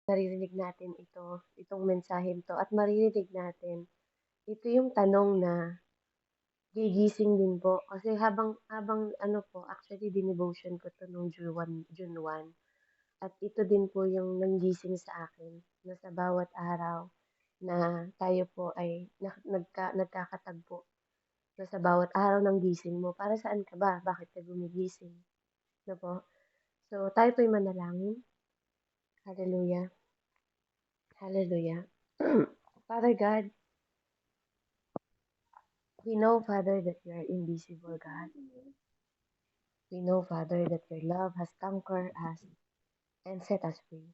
naririnig natin itong mensaheng 'to at maririnig natin, ito yung tanong na gigising din po. Kasi habang habang ano po, actually dinevotion ko 'to nung June 1. At ito din po yung nanggising sa akin na sa bawat araw na tayo po ay nagkakatagpo na sa bawat araw ng gising mo, para saan ka ba? Bakit ka gumigising? Ano po? So, tayo po'y manalangin. Hallelujah. Hallelujah. Father God, we know, Father, that you are invisible, God. We know, Father, that your love has conquered us and set us free.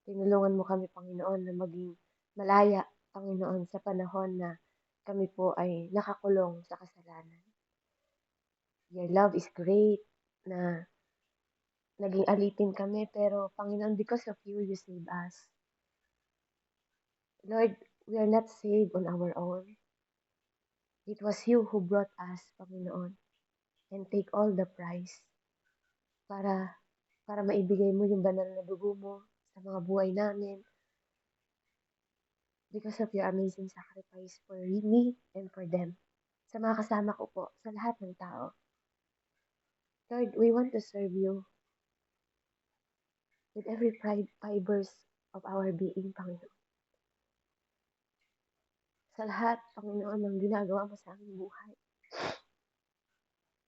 Tinulungan mo kami, Panginoon, na maging malaya, Panginoon, sa panahon na kami po ay nakakulong sa kasalanan. Your love is great na naging alipin kami, pero Panginoon, because of you, you save us. Lord, we are not saved on our own. It was you who brought us, Panginoon, and take all the price para maibigay mo yung banal na dugo mo sa mga buhay namin because of your amazing sacrifice for me and for them. Sa mga kasama ko po, sa lahat ng tao. Lord, we want to serve you with every fibers of our being, Panginoon. Sa lahat, Panginoon, ng ginagawa mo sa aming buhay.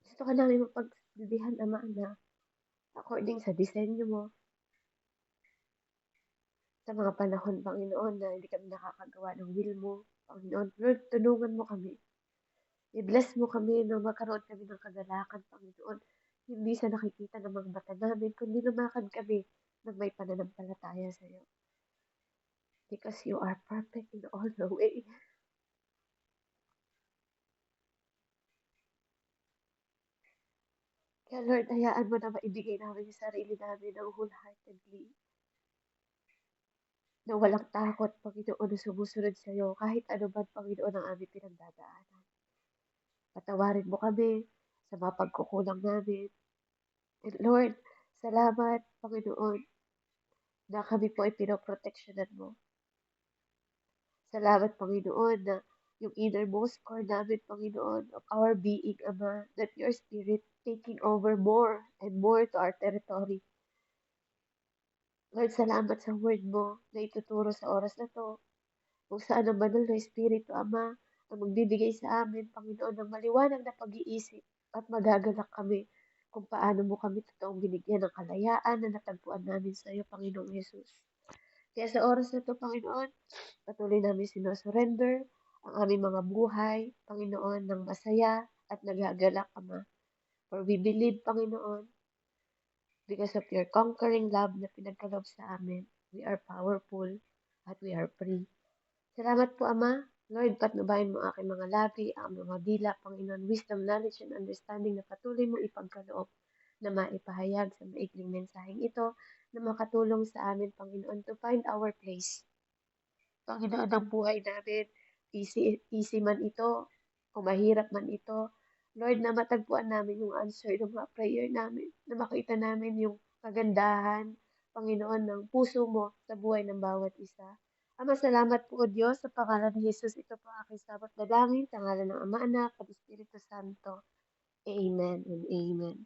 Gusto ka namin mapagsabihan, Ama, na according sa disenyo mo, sa mga panahon, Panginoon, na hindi kami nakakagawa ng will mo, Panginoon. Lord, tulungan mo kami. I-bless mo kami na magkaroon kami ng kagalakan, Panginoon. Hindi sa nakikita ng mga mata namin, kundi lumakad kami ng may pananampalataya sa iyo. Because you are perfect in all the way. Kaya Lord, hayaan mo na maibigay namin yung sarili namin ng wholeheartedly. Na walang takot, Panginoon, na sumusunod sa iyo kahit ano man, Panginoon, ang aming pinagdadaanan. Patawarin mo kami sa mga pagkukulang namin. And Lord, salamat, Panginoon, na kami po ay pinoproteksyonan mo. Salamat, Panginoon, na yung innermost core namin, Panginoon, of our being, Ama, that your Spirit taking over more and more to our territory. Lord, salamat sa word mo na ituturo sa oras na to. Kung saan ang banal na Espiritu, Ama, ang magbibigay sa amin, Panginoon, ng maliwanag na pag-iisip at magagalak kami kung paano mo kami totoong binigyan ng kalayaan na natagpuan namin sa iyo, Panginoong Yesus. Kaya sa oras na to, Panginoon, patuloy namin sinosurrender ang aming mga buhay, Panginoon, ng masaya at nagagalak, Ama. For we believe, Panginoon, because of your conquering love na pinagkaloob sa amin, we are powerful at we are free. Salamat po, Ama. Lord, patnubayan mo aking mga labi, ang mga dila, Panginoon, wisdom, knowledge, and understanding na patuloy mo ipagkaloob na maipahayag sa maikling mensaheng ito na makatulong sa amin, Panginoon, to find our place. Panginoon, ang buhay namin, easy man ito, o mahirap man ito, Lord, na matagpuan namin yung answer ng mga prayer namin, na makita namin yung kagandahan, Panginoon, ng puso mo sa buhay ng bawat isa. Ama, salamat po, O Diyos, sa pangalan ni Jesus. Ito po aking sabat dalangin, sa ngalan ng Ama, Anak, at Espiritu Santo. Amen and amen.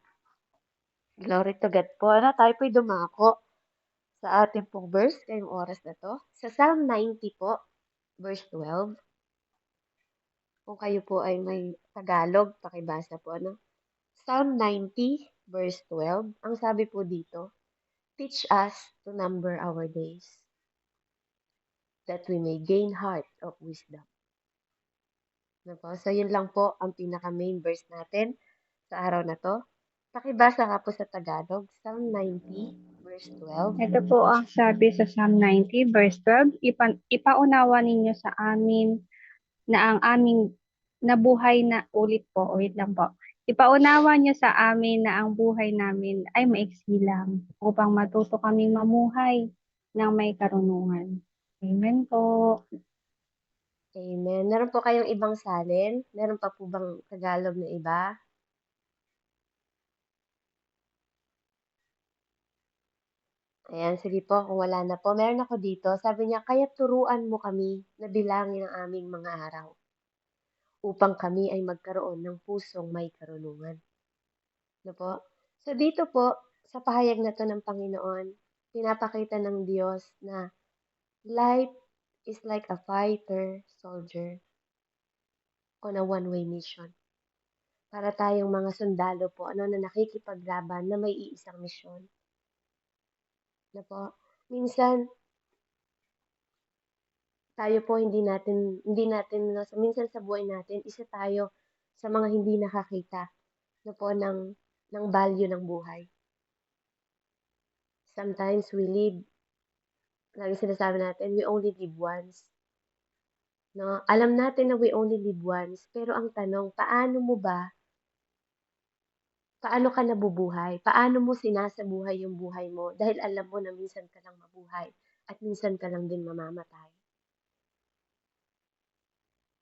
Glory to God po. Ano, tayo po'y dumako sa ating pong verse ngayong oras na to. Sa Psalm 90 po, verse 12. Kung kayo po ay may Tagalog, pakibasa po, ano? Psalm 90, verse 12. Ang sabi po dito, teach us to number our days, that we may gain heart of wisdom. Ano po? So, yun lang po ang pinaka-main verse natin sa araw na to. Pakibasa nga po sa Tagalog, Psalm 90, verse 12. Ito po ang sabi sa Psalm 90 verse 12, ipaunawa ninyo sa amin na ang aming nabuhay na ulit po, wait lang po. Ipaunawa niyo sa amin na ang buhay namin ay maiksi lang upang matuto kaming mamuhay ng may karunungan. Amen po. Amen. Meron po kayong ibang salin? Meron pa po bang Tagalog na iba? Ayan, sige po, kung wala na po. Meron ako dito. Sabi niya, kaya turuan mo kami na bilangin ang aming mga araw upang kami ay magkaroon ng pusong may karunungan. No po? So dito po, sa pahayag na to ng Panginoon, pinapakita ng Diyos na life is like a fighter soldier on a one-way mission. Para tayong mga sundalo po, ano, na nakikipaglaban na may iisang misyon. Na po? Minsan, tayo po hindi natin minsan sa buhay natin isa tayo sa mga hindi nakakita na po ng value ng buhay. Sometimes we live, lagi sinasabi natin, we only live once. No? Alam natin na we only live once, pero ang tanong, paano ka nabubuhay? Paano mo sinasabuhay yung buhay mo? Dahil alam mo na minsan ka lang mabuhay at minsan ka lang din mamamatay.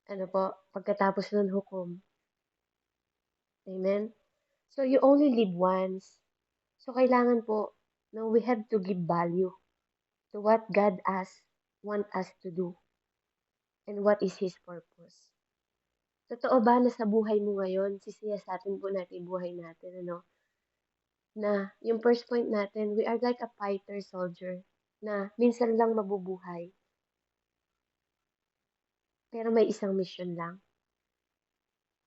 Ano po, pagkatapos ng hukom. Amen? So, you only live once. So, kailangan po, no, we have to give value to what God want us to do and what is His purpose. Totoo ba na sa buhay mo ngayon, sisiyasatin po natin yung buhay natin, ano? Na yung first point natin, we are like a fighter soldier na minsan lang mabubuhay, pero may isang mission lang.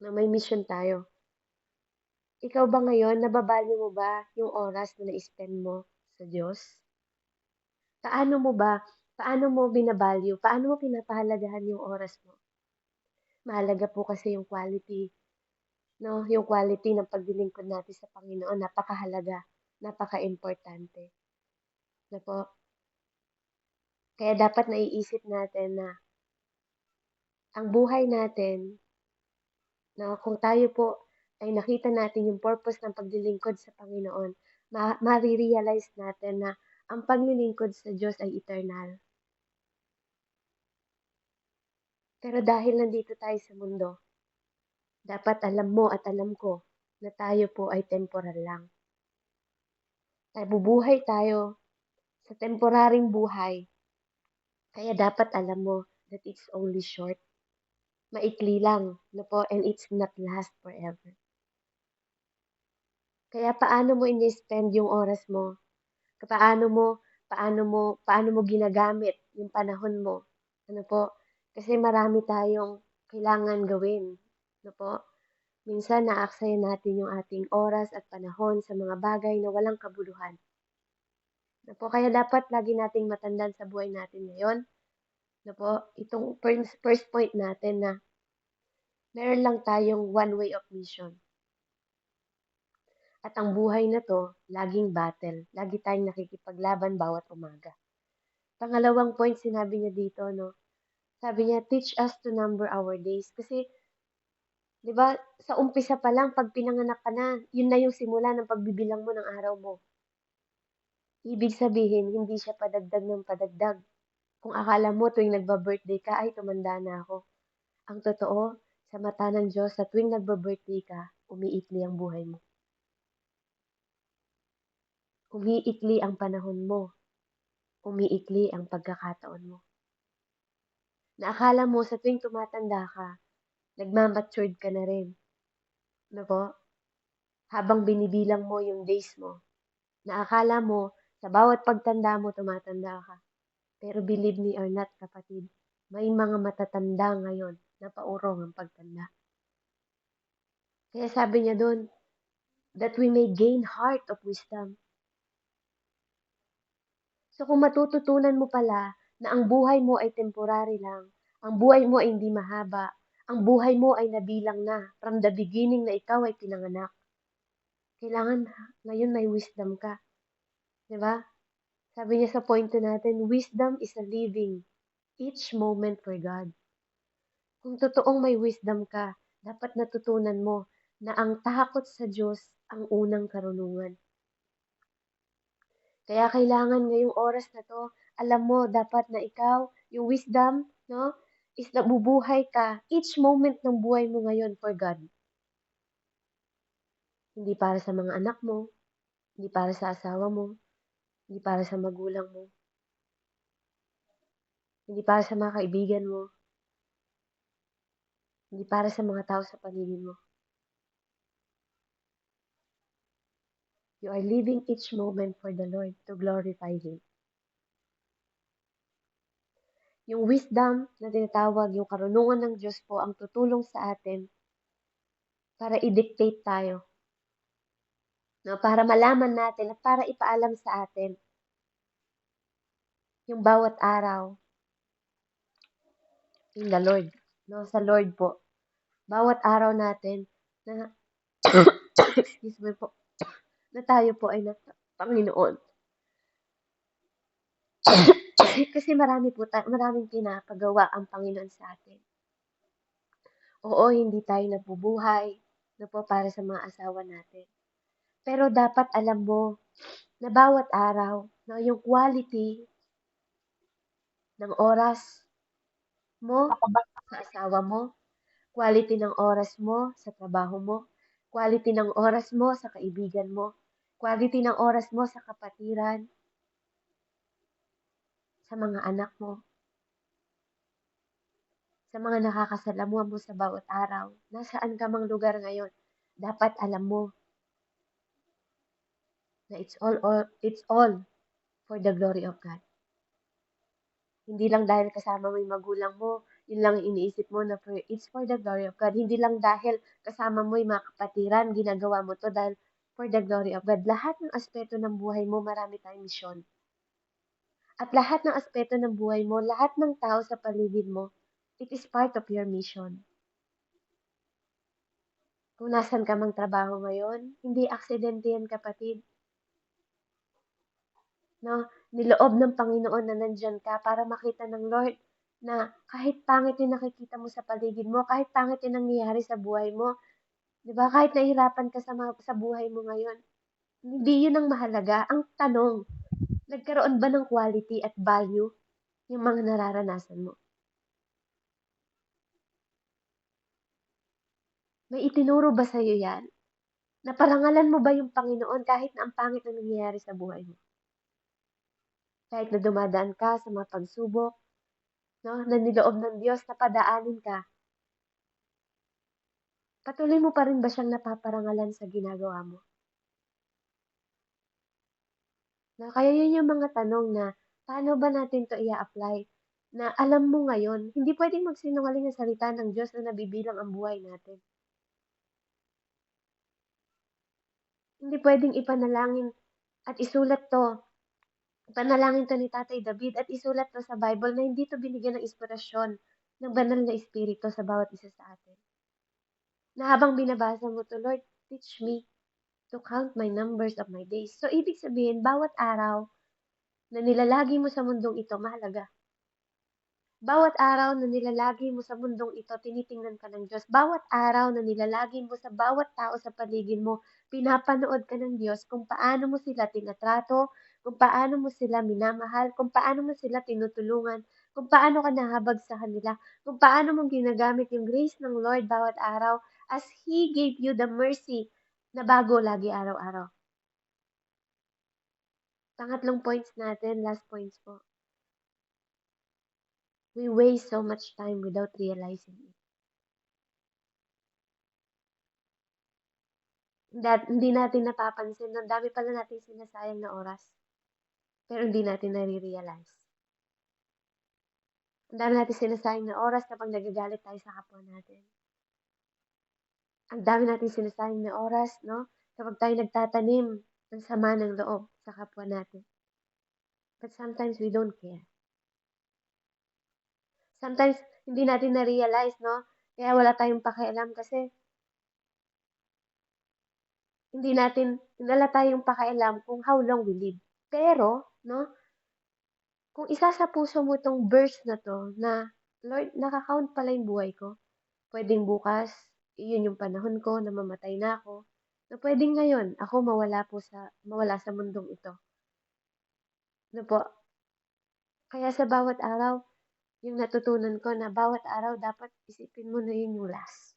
Na may mission tayo. Ikaw ba ngayon, nababalyo mo ba yung oras na na-spend mo sa Diyos? Paano mo ba, paano mo binabalyo, paano mo pinapahalagahan yung oras mo? Mahalaga po kasi yung quality, no? Yung quality ng paglilingkod natin sa Panginoon, napakahalaga, napaka-importante. Na po? Kaya dapat naiisip natin na ang buhay natin, na kung tayo po ay nakita natin yung purpose ng paglilingkod sa Panginoon, ma-realize natin na ang paglilingkod sa Diyos ay eternal. Pero dahil nandito tayo sa mundo, dapat alam mo at alam ko na tayo po ay temporal lang. Nabubuhay tayo sa temporaring buhay. Kaya dapat alam mo that it's only short. Maikli lang, no po, and it's not last forever. Kaya paano mo ini-spend yung oras mo? Paano mo ginagamit yung panahon mo? Ano po? Kasi marami tayong kailangan gawin, no po? Minsan naaksaya natin yung ating oras at panahon sa mga bagay na walang kabuluhan. No po? Kaya dapat lagi nating matandaan sa buhay natin ngayon, no po? Itong first point natin na meron lang tayong one way of mission. At ang buhay na to, laging battle. Lagi tayong nakikipaglaban bawat umaga. Pangalawang point, sinabi niya dito, no? Sabi niya, teach us to number our days. Kasi, di ba, sa umpisa pa lang, pag pinanganak ka na, yun na yung simula ng pagbibilang mo ng araw mo. Ibig sabihin, hindi siya padagdag ng padagdag. Kung akala mo tuwing nagba-birthday ka, ay tumanda na ako. Ang totoo, sa mata ng Diyos, sa tuwing nagba-birthday ka, umiikli ang buhay mo. Umiikli ang panahon mo. Umiikli ang pagkakataon mo. Na mo sa tuwing tumatanda ka, nagmamatured ka na rin. Ano po? Habang binibilang mo yung days mo, na mo sa bawat pagtanda mo tumatanda ka. Pero believe me or not, kapatid, may mga matatanda ngayon na paurong ang pagtanda. Kaya sabi niya doon, that we may gain heart of wisdom. So kung matututunan mo pala na ang buhay mo ay temporary lang, ang buhay mo ay hindi mahaba, ang buhay mo ay nabilang na from the beginning na ikaw ay pinanganak. Kailangan ngayon may wisdom ka. 'Di ba? Sabi niya sa point natin, wisdom is a living each moment for God. Kung totoong may wisdom ka, dapat natutunan mo na ang takot sa Diyos ang unang karunungan. Kaya kailangan ngayong oras na to, alam mo, dapat na ikaw, yung wisdom, no, is nabubuhay ka each moment ng buhay mo ngayon for God. Hindi para sa mga anak mo, hindi para sa asawa mo, hindi para sa magulang mo, hindi para sa mga kaibigan mo, hindi para sa mga tao sa paligid mo. You are living each moment for the Lord to glorify Him. Yung wisdom na tinatawag, yung karunungan ng Diyos po ang tutulong sa atin para i-dictate tayo, no? Para malaman natin at para ipaalam sa atin yung bawat araw in the Lord, no? Sa Lord po. Bawat araw natin na excuse me po, na tayo po ay nasa Panginoon. Kasi maraming pinapagawa ang Panginoon sa atin. Oo, hindi tayo nabubuhay na po para sa mga asawa natin. Pero dapat alam mo na bawat araw, no, yung quality ng oras mo sa asawa mo, quality ng oras mo sa trabaho mo, quality ng oras mo sa kaibigan mo, quality ng oras mo sa kapatiran, sa mga anak mo, sa mga nakakasalamuha mo sa bawat araw, nasaan ka mang lugar ngayon, dapat alam mo na it's all for the glory of God. Hindi lang dahil kasama mo yung magulang mo, yun lang iniisip mo na it's for the glory of God. Hindi lang dahil kasama mo yung mga kapatiran, ginagawa mo to dahil for the glory of God. Lahat ng aspeto ng buhay mo, marami tayong misyon. At lahat ng aspeto ng buhay mo, lahat ng tao sa paligid mo, it is part of your mission. Kung nasan ka mang trabaho ngayon, hindi aksidente yan, kapatid. No? Niloob ng Panginoon na nandyan ka para makita ng Lord na kahit pangit yung nakikita mo sa paligid mo, kahit pangit yung nangyayari sa buhay mo, di ba? Kahit nahihirapan ka sa buhay mo ngayon, hindi yun ang mahalaga. Ang tanong, nagkaroon ba ng quality at value yung mga nararanasan mo? May itinuro ba sa'yo yan? Naparangalan mo ba yung Panginoon kahit na ang pangit na nangyayari sa buhay mo? Kahit na dumadaan ka sa mga pagsubok, no, na niloob ng Diyos na padaanin ka, patuloy mo pa rin ba siyang napaparangalan sa ginagawa mo? Na kaya yun yung mga tanong na paano ba natin to i-apply na alam mo ngayon, hindi pwedeng magsinungaling ang salita ng Diyos na nabibilang ang buhay natin. Hindi pwedeng ipanalangin at isulat to. Ipanalangin to ni Tatay David at isulat to sa Bible na hindi to binigyan ng inspirasyon ng banal na espiritu sa bawat isa sa atin. Na habang binabasa mo to, Lord, teach me to count my numbers of my days. So, ibig sabihin, bawat araw na nilalagi mo sa mundong ito, mahalaga. Bawat araw na nilalagi mo sa mundong ito, tinitingnan ka ng Diyos. Bawat araw na nilalagi mo sa bawat tao sa paligid mo, pinapanood ka ng Diyos kung paano mo sila tinatrato, kung paano mo sila minamahal, kung paano mo sila tinutulungan, kung paano ka nahabag sa kanila, kung paano mo ginagamit yung grace ng Lord bawat araw as He gave you the mercy na bago lagi araw-araw. Pangatlong points natin, last points po. We waste so much time without realizing it. Hindi natin napapansin, ang dami pala nating sinasayang na oras, pero hindi natin nare-realize. Ang dami natin sinasayang na oras kapag nagagalit tayo sa kapwa natin. Ang dami natin sinasayang na oras, no? Kapag tayo nagtatanim ng sama ng loob sa kapwa natin. But sometimes we don't care. Sometimes hindi natin na-realize, no? Kaya wala tayong pakialam kasi wala tayong pakialam kung how long we live. Pero, no? Kung isa sa puso mo itong verse na to na, Lord, nakakount pala yung buhay ko. Pwedeng bukas, iyon yung panahon ko na mamatay na ako. Na pwedeng ngayon, ako mawala sa mundong ito. No po? Kaya sa bawat araw, yung natutunan ko na bawat araw dapat isipin mo na yun yung last.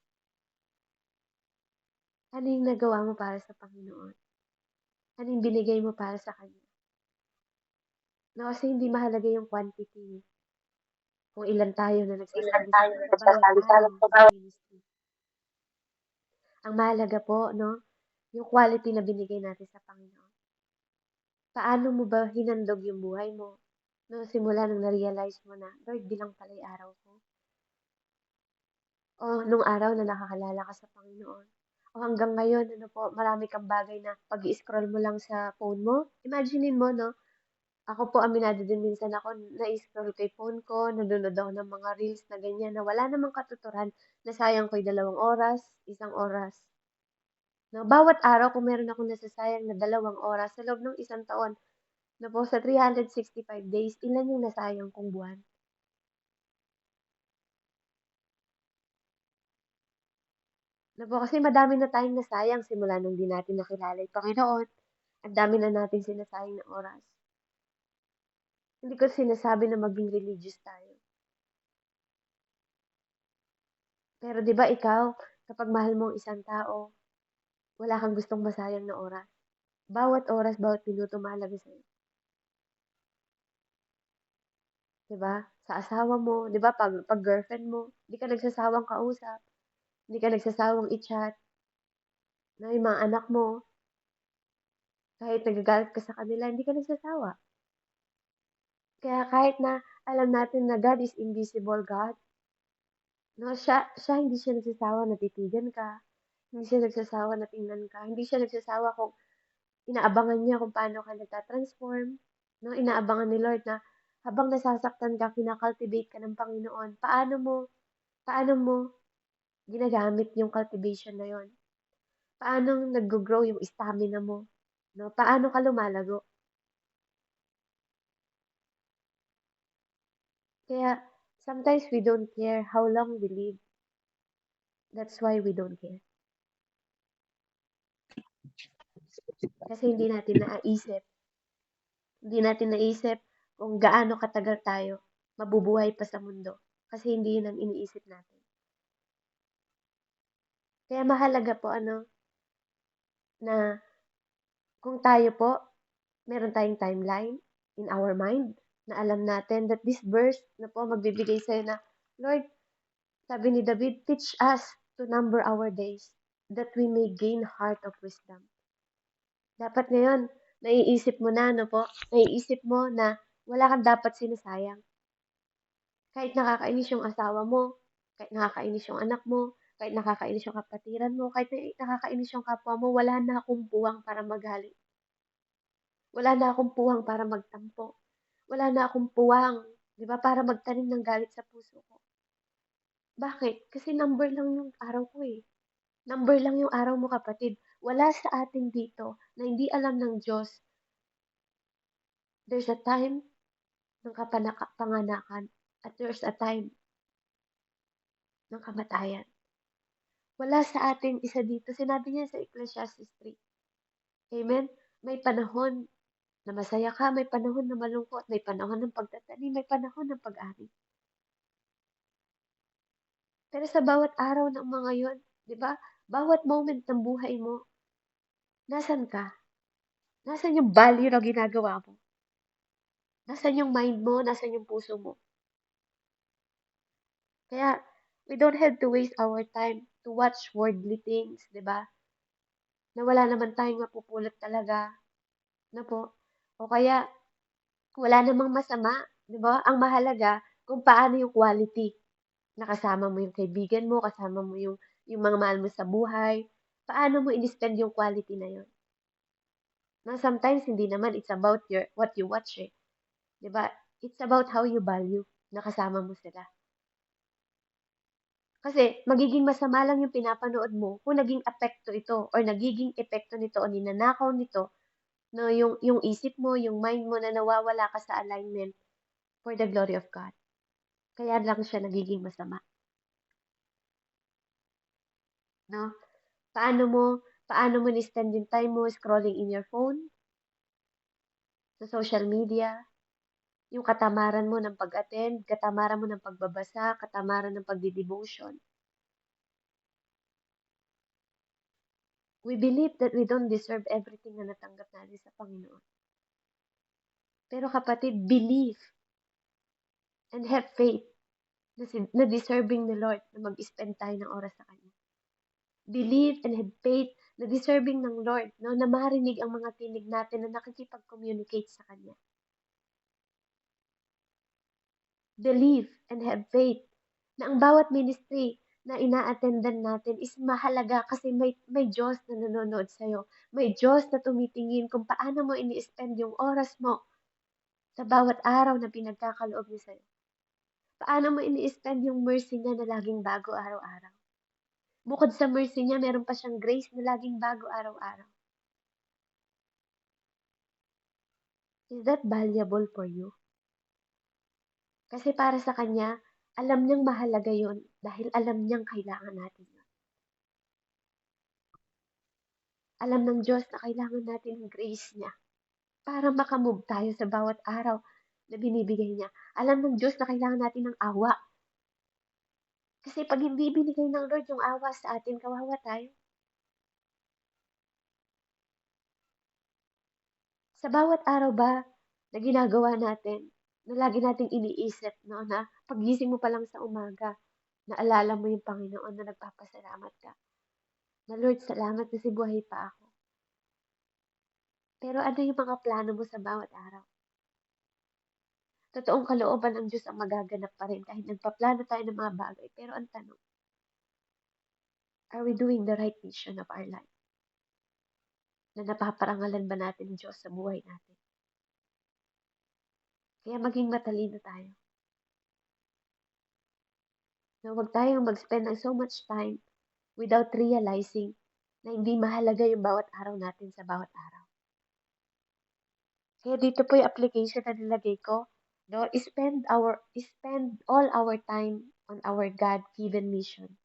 Ano yung nagawa mo para sa Panginoon? Ano yung binigay mo para sa Kanya? No, kasi hindi mahalaga yung quantity. Kung ilan tayo na Ilan nagsasali-sala tayo sa bawat nagsasali-sala araw sa sa bawat ministry. Ang mahalaga po, no, yung quality na binigay natin sa Panginoon. Paano mo ba hinandog yung buhay mo? No, simula nung na-realize mo na, Lord, bilang pala'y araw ko. O nung araw na nakakalala ka sa Panginoon. O hanggang ngayon, ano po, marami kang bagay na pag-i-scroll mo lang sa phone mo. Imaginein mo, no? Ako po, aminado din minsan ako, na-scroll ko yung phone ko, nanonood ako ng mga reels na ganyan, na wala namang katuturan, na sayang ko'y 2 oras, 1 oras. No, bawat araw, kung meron akong nasasayang na 2 oras sa loob ng isang taon, na po sa 365 days, ilan yung nasayang kong buwan? Na po, kasi madami na tayong nasayang simula nung di natin nakilala yung Panginoon. Ang dami na natin sinasayang na oras. Hindi ko sinasabi na maging religious tayo. Pero 'di ba ikaw, kapag mahal mo ang isang tao, wala kang gustong masayang na oras. Bawat oras, bawat minuto mahalaga sa'yo. 'Di ba? Sa asawa mo, 'di ba pag girlfriend mo, 'di ka nagsasawang kausap, hindi ka nagsasawang i-chat, na yung mga anak mo, kahit nagagalit ka sa kanila, hindi ka nagsasawa. Kaya kahit na alam natin na God is invisible God, no, siya hindi siya nagsasawa na titigan ka, hindi siya nagsasawa na tingnan ka, hindi siya nagsasawa kung inaabangan niya kung paano ka nagta-transform, no? Inaabangan ni Lord na habang nasasaktan ka, kina-cultivate ka ng Panginoon. Paano mo ginagamit yung cultivation na yon? Paano nag-grow yung stamina mo? No? Paano ka lumalago? Kaya sometimes we don't care how long we live. That's why we don't care. Kasi hindi natin naisip kung gaano katagal tayo mabubuhay pa sa mundo. Kasi hindi yun ang iniisip natin. Kaya mahalaga po na kung tayo po, meron tayong timeline in our mind na alam natin that this verse na po magbibigay sa'yo na, Lord, sabi ni David, teach us to number our days that we may gain heart of wisdom. Dapat ngayon, naiisip mo na wala kang dapat sinasayang. Kahit nakakainis yung asawa mo, kahit nakakainis yung anak mo, kahit nakakainis yung kapatiran mo, kahit nakakainis yung kapwa mo, wala na akong puwang para magalit. Wala na akong puwang para magtampo. Wala na akong puwang, 'di ba, para magtanim ng galit sa puso ko. Bakit? Kasi number lang yung araw ko eh. Number lang yung araw mo, kapatid. Wala sa atin dito na hindi alam ng Diyos. There's a time ng panganakan at there's a time ng kamatayan. Wala sa atin isa dito. Sinabi niya sa Ecclesiastes 3. Amen? May panahon na masaya ka, may panahon na malungkot, may panahon ng pagtatanim, may panahon ng pag-ani. Pero sa bawat araw ng mga yon, 'di ba? Bawat moment ng buhay mo, nasan ka? Nasan yung value na ginagawa mo? Nasan yung mind mo? Nasan yung puso mo? Kaya, we don't have to waste our time to watch worldly things, 'di ba? Na wala naman tayong mapupulot talaga, na po. O kaya, wala namang masama, 'di ba? Ang mahalaga kung paano yung quality. Nakasama mo yung kaibigan mo, kasama mo yung mga mahal mo sa buhay. Paano mo in-spend yung quality na yun? Na sometimes hindi naman it's about what you watch eh. 'Di ba? It's about how you value na kasama mo sila. Kasi magiging masama lang yung pinapanood mo kung naging apekto ito or nagiging epekto nito o ninanakaw nito no yung isip mo, yung mind mo na nawawala ka sa alignment for the glory of God. Kaya lang siya nagiging masama, no? Paano mo paano mo ni-spend yung time mo scrolling in your phone, sa social media, yung katamaran mo ng pag-attend, katamaran mo ng pagbabasa, katamaran ng pagdi-devotion. We believe that we don't deserve everything na natanggap natin sa Panginoon. Pero kapatid, believe and have faith na deserving ni Lord na mag-spend tayo ng oras sa Kanya. Believe and have faith na deserving ng Lord, no, na marinig ang mga tinig natin na nakikipag-communicate sa Kanya. Believe and have faith na ang bawat ministry na ina-attendan natin is mahalaga kasi may Diyos na nanonood sa'yo. May Diyos na tumitingin kung paano mo ini-spend yung oras mo sa bawat araw na pinagkakaloob niya sa'yo. Paano mo ini-spend yung mercy niya na laging bago araw-araw. Bukod sa mercy niya, meron pa siyang grace na laging bago araw-araw. Is that valuable for you? Kasi para sa Kanya, alam niyang mahalaga yun dahil alam niyang kailangan natin yun. Alam ng Diyos na kailangan natin ng grace niya para makamove tayo sa bawat araw na binibigay niya. Alam ng Diyos na kailangan natin ng awa. Kasi pag hindi binigay ng Lord yung awa sa atin, kawawa tayo. Sa bawat araw ba na ginagawa natin, na lagi nating iniisip, no, na pagising mo pa lang sa umaga, naalala mo yung Panginoon na nagpapasalamat ka. Na Lord, salamat kasi buhay pa ako. Pero ano yung mga plano mo sa bawat araw? Totoong kalooban ng Diyos ang magaganap pa rin kahit nagpaplano tayo ng mga bagay. Pero ang tanong, are we doing the right mission of our life? Na napaparangalan ba natin ng Diyos sa buhay natin? Kaya maging matalino tayo. Na huwag tayong mag-spend ng so much time without realizing na hindi mahalaga yung bawat araw natin sa bawat araw. Kaya dito po yung application na nilagay ko. No? Spend all our time on our God-given mission.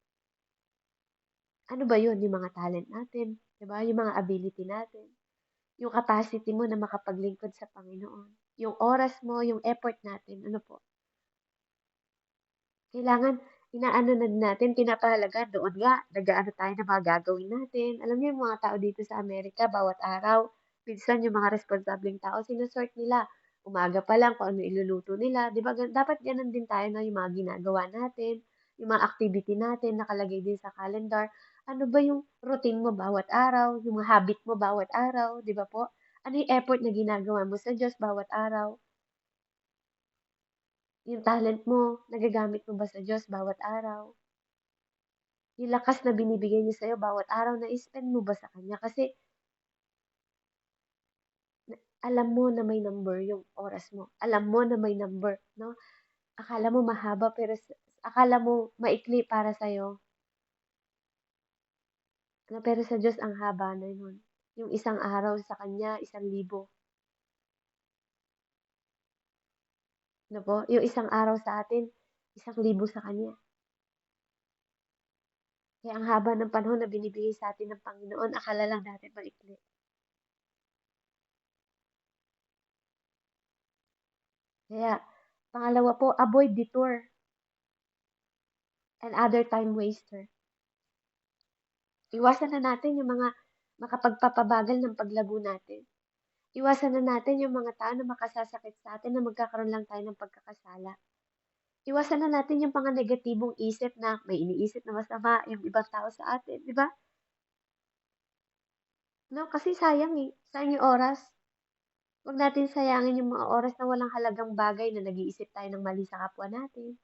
Ano ba yun? Yung mga talent natin, diba? Yung mga ability natin, yung capacity mo na makapaglingkod sa Panginoon, yung oras mo, yung effort natin, ano po? Kailangan, inaano na natin, pinapahalaga, doon nga, nag-aano tayo na mga gagawin natin. Alam niyo, yung mga tao dito sa Amerika, bawat araw, minsan yung mga responsableng tao, sinusort nila. Umaga pa lang kung ano iluluto nila. Di ba, dapat ganun din tayo, no? Yung mga ginagawa natin, yung mga activity natin, nakalagay din sa calendar. Ano ba yung routine mo bawat araw, yung mga habit mo bawat araw, di ba po? Ano yung effort na ginagawa mo sa Diyos bawat araw? Yung talent mo, nagagamit mo ba sa Diyos bawat araw? Yung lakas na binibigay niya sa'yo bawat araw, na-spend mo ba sa Kanya? Kasi alam mo na may number yung oras mo. Alam mo na may number, no? Akala mo mahaba, pero akala mo maikli para sa'yo. No? Pero sa Diyos, ang haba na yun. Yung isang araw sa Kanya, 1,000. No po? Yung isang araw sa atin, 1,000 sa Kanya. Kaya ang haba ng panahon na binibigay sa atin ng Panginoon, akala lang natin maikli. Kaya, pangalawa po, avoid detour and other time waster. Iwasan na natin yung mga makapagpapabagal ng paglago natin. Iwasan na natin yung mga tao na makasasakit sa atin na magkakaroon lang tayo ng pagkakasala. Iwasan na natin yung mga negatibong isip na may iniisip na masama yung ibang tao sa atin, di ba? No, kasi sayang eh. Sayang yung oras. Huwag natin sayangin yung mga oras na walang halagang bagay na nag-iisip tayo ng mali sa kapwa natin.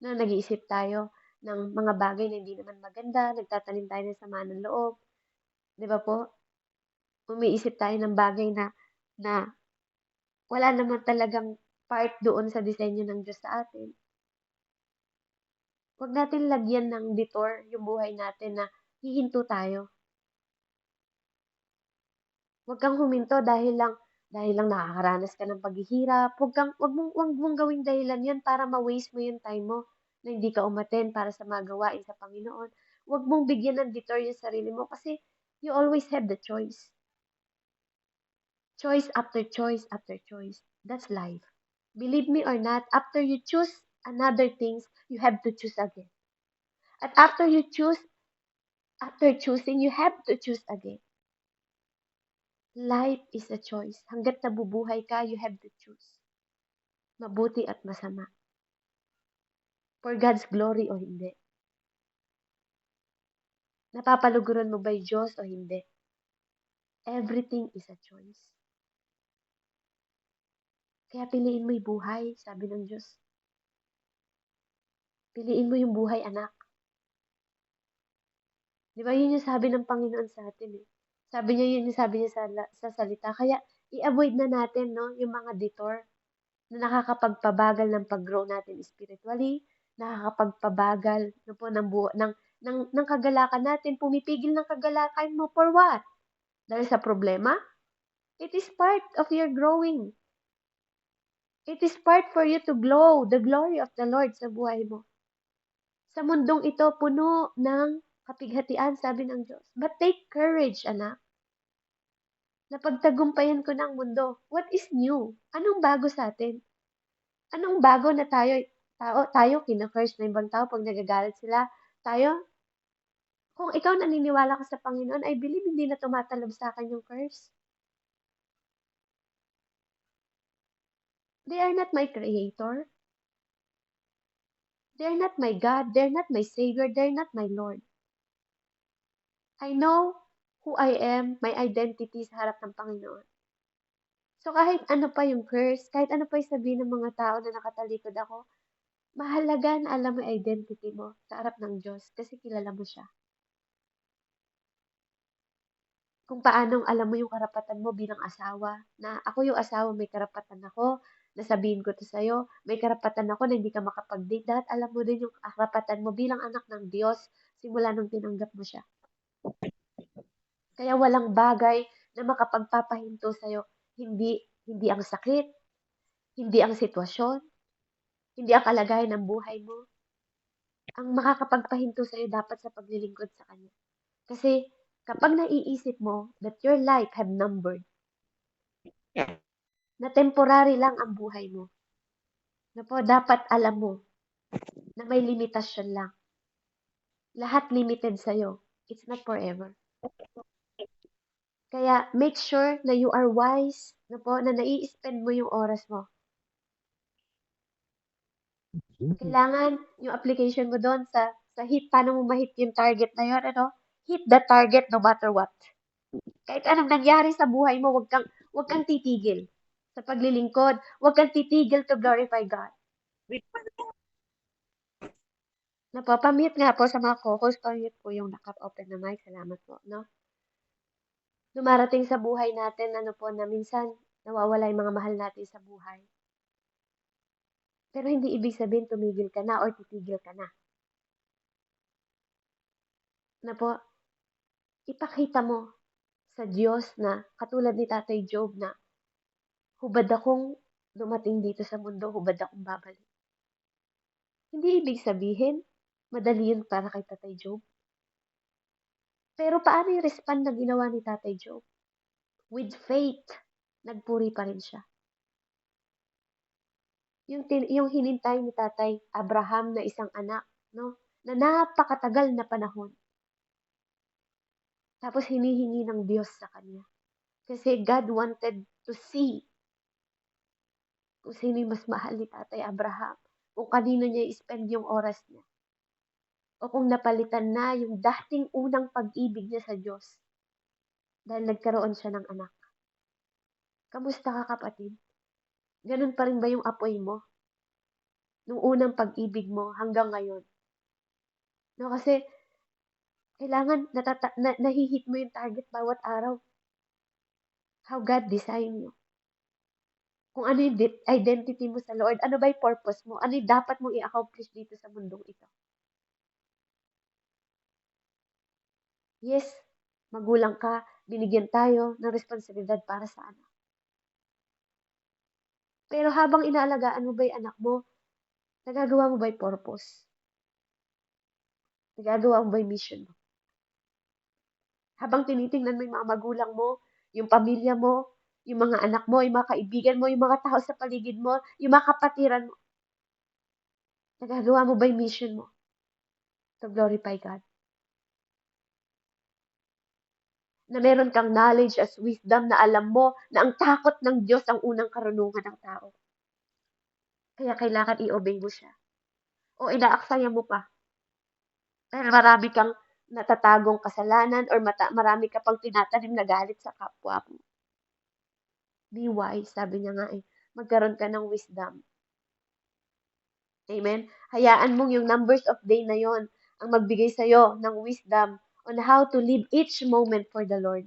Na nag-iisip tayo ng mga bagay na hindi naman maganda, nagtatanim tayo ng sama ng loob. Di ba po? Umiisip tayo ng bagay na wala naman talagang part doon sa disenyo ng Diyos sa atin. Huwag natin lagyan ng detour yung buhay natin na hihinto tayo. Huwag kang huminto dahil lang nakakaranas ka ng paghihirap. Huwag mong gawing dahilan 'yan para ma-waste mo yung time mo na hindi ka umattend para sa mga gawain sa Panginoon. Huwag mong bigyan ng detour yung sarili mo kasi you always have the choice. Choice after choice after choice. That's life. Believe me or not, after you choose another things, you have to choose again. At after choosing, you have to choose again. Life is a choice. Hanggat nabubuhay ka, you have to choose. Mabuti at masama. For God's glory o hindi. Napapaluguran mo ba yung Diyos o hindi? Everything is a choice. Kaya piliin mo yung buhay, sabi ng Diyos. Piliin mo yung buhay, anak. Di ba yun yung sabi ng Panginoon sa atin eh. Sabi niya yun yung sabi niya sa salita. Kaya i-avoid na natin no, yung mga detour na nakakapagpabagal ng pag-grow natin spiritually, nakakapagpabagal no po ng kagalakan natin, pumipigil ng kagalakan mo for what? Dahil sa problema? It is part of your growing. It is part for you to glow the glory of the Lord sa buhay mo. Sa mundong ito, puno ng kapighatian, sabi ng Diyos. But take courage, anak. Napagtagumpayan ko ng mundo. What is new? Anong bago sa atin? Anong bago na tayo kina-curse na ibang tao pag nagagalit sila? Tayo, kung ikaw naniniwala ka sa Panginoon, I believe hindi na tumatalob sa akin yung curse. They are not my creator. They're not my God. They're not my Savior. They're not my Lord. I know who I am, my identity sa harap ng Panginoon. So kahit ano pa yung curse, kahit ano pa yung sabihin ng mga tao na nakatalikod ako, mahalaga na alam mo yung identity mo sa harap ng Diyos kasi kilala mo siya. Kung paanong alam mo yung karapatan mo bilang asawa, na ako yung asawa, may karapatan ako, na sabihin ko to sa'yo, may karapatan ako na hindi ka makapag-date. Dapat alam mo din yung karapatan mo bilang anak ng Diyos simula nung tinanggap mo siya. Kaya walang bagay na makapagpapahinto sa'yo. Hindi ang sakit, hindi ang sitwasyon, hindi ang kalagayan ng buhay mo. Ang makakapagpahinto sa'yo dapat sa paglilingkod sa Kanya. Kasi kapag naiisip mo that your life have numbered, na temporary lang ang buhay mo, na po dapat alam mo na may limitasyon lang. Lahat limited sa'yo. It's not forever. Kaya make sure na you are wise, na po, na nai-spend mo yung oras mo. Kailangan yung application mo doon sa hit, paano mo ma-hit yung target na yun, ano? Hit the target no matter what. Kahit anong nangyari sa buhay mo, wag kang titigil sa paglilingkod. Wag kang titigil to glorify God. Napapamute nga po sa mga co-host, pamute po yung naka-open na mic. Salamat po, no? Dumarating sa buhay natin, ano po, na minsan nawawala yung mga mahal natin sa buhay. Pero hindi ibig sabihin tumigil ka na or titigil ka na. Na po, ipakita mo sa Diyos na katulad ni Tatay Job na hubad akong dumating dito sa mundo, hubad akong babalik. Hindi ibig sabihin, madali yun para kay Tatay Job. Pero paano yung respond na ginawa ni Tatay Job? With faith, nagpuri pa rin siya. Yung hinintay ni Tatay Abraham na isang anak, no? Na napakatagal na panahon. Tapos hinihingi ng Diyos sa kanya. Kasi God wanted to see kung sino yung mas mahal ni Tatay Abraham. Kung kanino niya i-spend yung oras niya. O kung napalitan na yung dating unang pag-ibig niya sa Diyos. Dahil nagkaroon siya ng anak. Kamusta ka, kapatid? Ganun pa rin ba yung apoy mo? Nung unang pag-ibig mo hanggang ngayon? No, kasi kailangan nahihit mo yung target bawat araw. How God designed you. Kung ano yung identity mo sa Lord, ano ba yung purpose mo? Ano yung dapat mong i-accomplish dito sa mundong ito? Yes, magulang ka, binigyan tayo ng responsibilidad para sa anak. Pero habang inaalagaan mo ba yung anak mo, nagagawa mo ba yung purpose? Nagagawa mo ba yung mission mo? Habang tinitingnan mo yung mga magulang mo, yung pamilya mo, yung mga anak mo, yung mga kaibigan mo, yung mga tao sa paligid mo, yung mga kapatiran mo, nagagawa mo ba yung mission mo? To glorify God. na meron kang knowledge as wisdom na alam mo na ang takot ng Diyos ang unang karunungan ng tao. Kaya kailangan i-obey mo siya. O inaaksaya mo pa. Dahil marami kang natatagong kasalanan or marami ka pang tinatanim na galit sa kapwa mo. Be wise, sabi niya nga eh. Magkaroon ka ng wisdom. Amen? Hayaan mong yung numbers of day na yon ang magbigay sa'yo ng wisdom on how to live each moment for the Lord.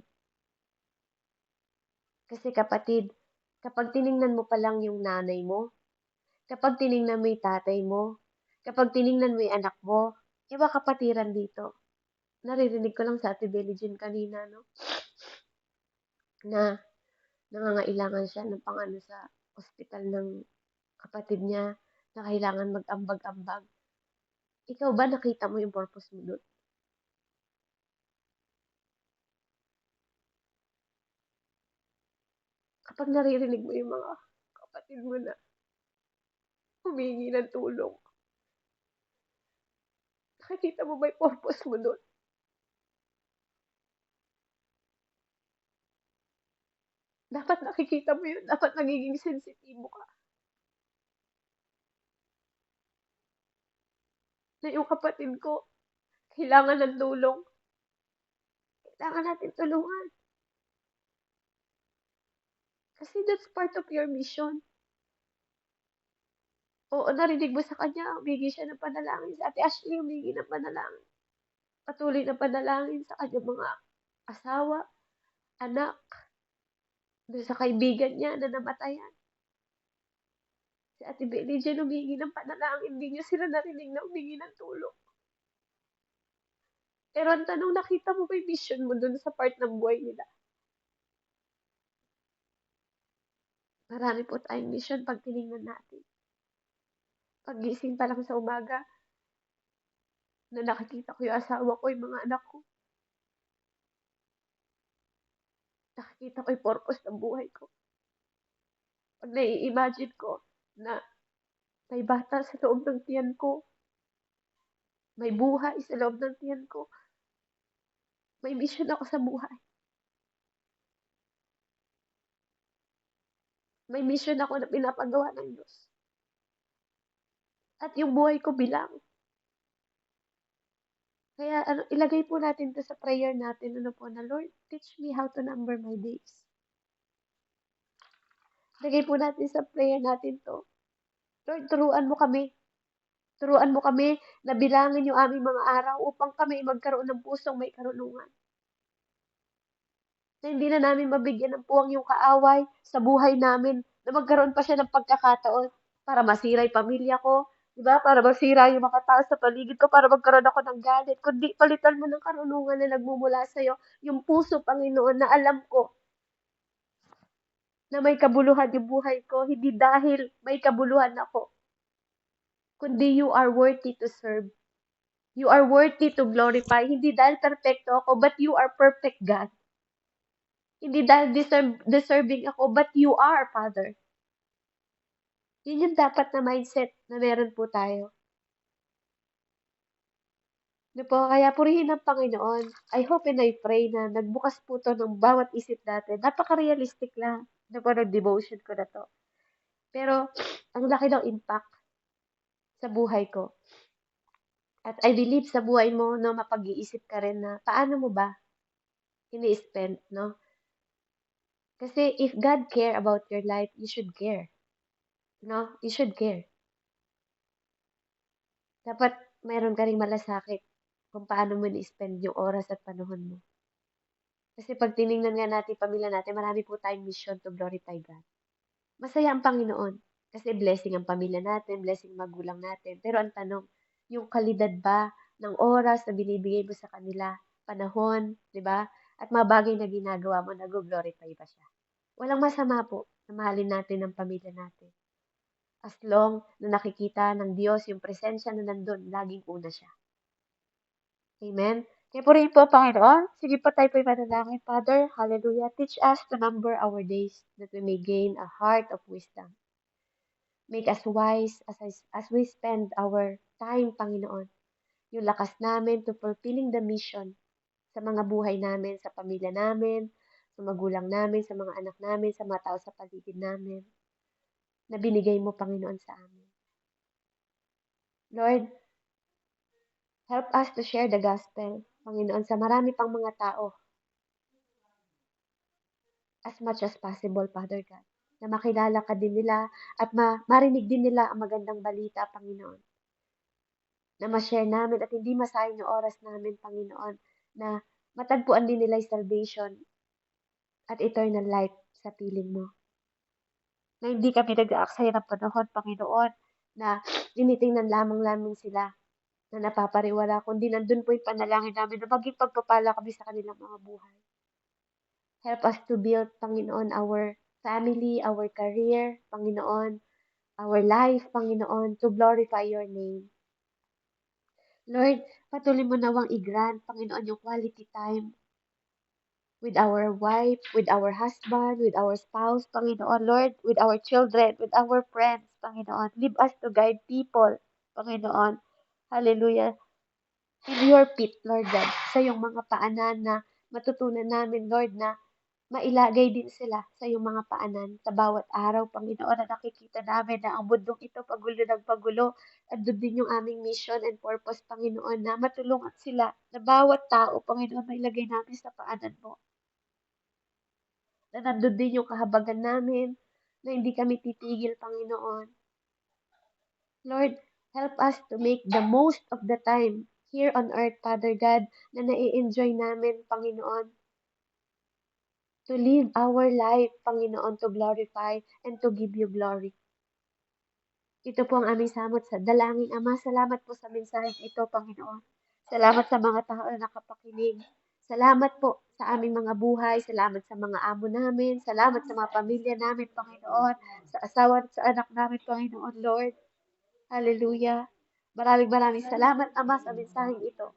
Kasi kapatid, kapag tiningnan mo pa lang yung nanay mo, kapag tiningnan mo yung tatay mo, kapag tiningnan mo yung anak mo, iba kapatiran dito. Naririnig ko lang sa Ate Belly Jean kanina, no? Na nangangailangan siya ng pang-ano sa ospital ng kapatid niya na kailangan mag-ambag-ambag. Ikaw ba nakita mo yung purpose mo doon? Kapag naririnig mo yung mga kapatid mo na humingi ng tulong, nakikita mo ba yung purpose mo doon? Dapat nakikita mo yun. Dapat nagiging sensitibo ka. Na yung kapatid ko, kailangan ng tulong. Kailangan natin tulungan. Kasi that's part of your mission. Oo, narinig mo sa kanya, humingi siya ng panalangin. Si Ate Ashley humingi ng panalangin. Patuloy na panalangin sa kanyang mga asawa, anak, doon sa kaibigan niya na namatayan. Si Ate Benny Jean humingi ng panalangin, hindi niya sila narinig na humingi ng tulong. Pero ang tanong, nakita mo ba yung mission mo doon sa part ng buhay nila? Marami po tayong mission pag tinignan natin. Paggising pa lang sa umaga, na nakikita ko yung asawa ko, yung mga anak ko. Nakikita ko yung purpose ng buhay ko. Pag nai-imagine ko na may bata sa loob ng tiyan ko, may buhay sa loob ng tiyan ko, may mission ako sa buhay. May mission ako na pinapagawa ng Diyos. At yung buhay ko bilang. Kaya ilagay po natin to sa prayer natin, na Lord, teach me how to number my days. Ilagay po natin sa prayer natin to. Lord, turuan mo kami. Turuan mo kami na bilangin yung aming mga araw upang kami magkaroon ng pusong may karunungan. Na hindi na namin mabigyan ng puwang yung kaaway sa buhay namin, na magkaroon pa siya ng pagkakataon para masira yung pamilya ko, di ba? Para masira yung mga tao sa paligid ko, para magkaroon ako ng galit. Kundi palitan mo ng karunungan na nagmumula sa'yo, yung puso, Panginoon, na alam ko na may kabuluhan yung buhay ko, hindi dahil may kabuluhan ako, kundi you are worthy to serve. You are worthy to glorify. Hindi dahil perfecto ako, but you are perfect, God. Hindi dahil deserving ako, but you are, Father. Yun yung dapat na mindset na meron po tayo. Ano po, kaya purihin ng Panginoon. I hope and I pray na nagbukas po to ng bawat isip natin. Napaka-realistic lang. Ano po, ng devotion ko na to. Pero, ang laki ng impact sa buhay ko. At I believe sa buhay mo, no, mapag-iisip ka rin na paano mo ba ini-spend, no? Kasi if God care about your life, you should care. No? You should care. Dapat mayroon ka ring malasakit kung paano mo ni-spend yung oras at panahon mo. Kasi pag tiningnan nga natin pamilya natin, marami po tayong mission to glorify God. Masaya ang Panginoon kasi blessing ang pamilya natin, blessing ang magulang natin. Pero ang tanong, yung kalidad ba ng oras na binibigay mo sa kanila, panahon, di ba? At mga bagay na ginagawa mo, nag-glorify ba siya? Walang masama po na mahalin natin ang pamilya natin. As long na nakikita ng Diyos yung presensya na nandun, laging una siya. Amen? Kaya purihin po, Panginoon. Sige po tayo po yung manalangin. Father, hallelujah. Teach us to number our days that we may gain a heart of wisdom. Make us wise as we spend our time, Panginoon. Yung lakas namin to fulfilling the mission sa mga buhay namin, sa pamilya namin, sa magulang namin, sa mga anak namin, sa mga tao sa paligid namin, na binigay mo, Panginoon, sa amin. Lord, help us to share the gospel, Panginoon, sa marami pang mga tao as much as possible, Father God, na makilala ka din nila at marinig din nila ang magandang balita, Panginoon, na ma-share namin at hindi masayang yung oras namin, Panginoon, na matagpuan din nila yung salvation at eternal life sa piling mo. Na hindi kami nag-aaksaya ng panahon, Panginoon, na tinitingnan lamang namin sila na napapariwara, kundi nandun po yung panalangin namin na maging pagpapala kami sa kanilang mga buhay. Help us to build, Panginoon, our family, our career, Panginoon, our life, Panginoon, to glorify your name. Lord, patuloy mo nawang i-grant, Panginoon, yung quality time with our wife, with our husband, with our spouse, Panginoon, Lord, with our children, with our friends, Panginoon. Leave us to guide people, Panginoon. Hallelujah. In your feet, Lord God, sa iyong mga paanan na matutunan namin, Lord, na mailagay din sila sa iyong mga paanan sa bawat araw, Panginoon, na nakikita namin na ang mundong ito pagulo ng pagulo. Andun din yung aming mission and purpose, Panginoon, na matulungan sila na bawat tao, Panginoon, mailagay namin sa paanan mo. Na nandun din yung kahabagan namin, na hindi kami titigil, Panginoon. Lord, help us to make the most of the time here on earth, Father God, na nai-enjoy namin, Panginoon, to live our life, Panginoon, to glorify and to give you glory. Ito po ang aming samot sa dalangin, Ama. Salamat po sa mensaheng ito, Panginoon. Salamat sa mga tao na nakapakinig. Salamat po sa aming mga buhay. Salamat sa mga amo namin. Salamat sa mga pamilya namin, Panginoon. Sa asawa at sa anak namin, Panginoon, Lord. Hallelujah. Maraming salamat, Ama, sa mensaheng ito.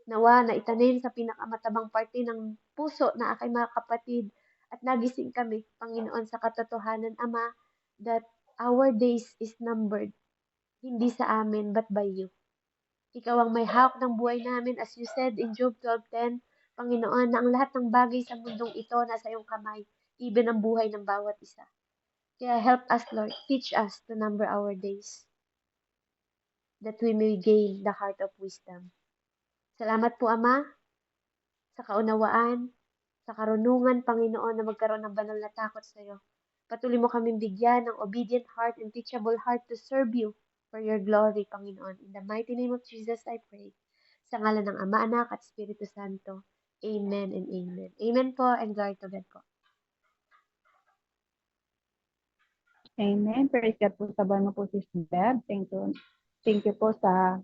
Nawa na itanim sa pinakamatabang parte ng puso na aking mga kapatid at nagising kami, Panginoon, sa katotohanan, Ama, that our days is numbered, hindi sa amin, but by you. Ikaw ang may hawak ng buhay namin, as you said in Job 12:10, Panginoon, na ang lahat ng bagay sa mundong ito nasa iyong kamay, even ang buhay ng bawat isa. Kaya help us, Lord, teach us to number our days, that we may gain the heart of wisdom. Salamat po, Ama, sa kaunawaan, sa karunungan, Panginoon, na magkaroon ng banal na takot sa iyo. Patuloy mo kaming bigyan ng obedient heart and teachable heart to serve you for your glory, Panginoon. In the mighty name of Jesus, I pray. Sa ngalan ng Ama, Anak, at Espiritu Santo. Amen and amen. Amen po, and glory to God po. Amen. Praise God po sa buhay mo po, Sis Beb. Thank you po sa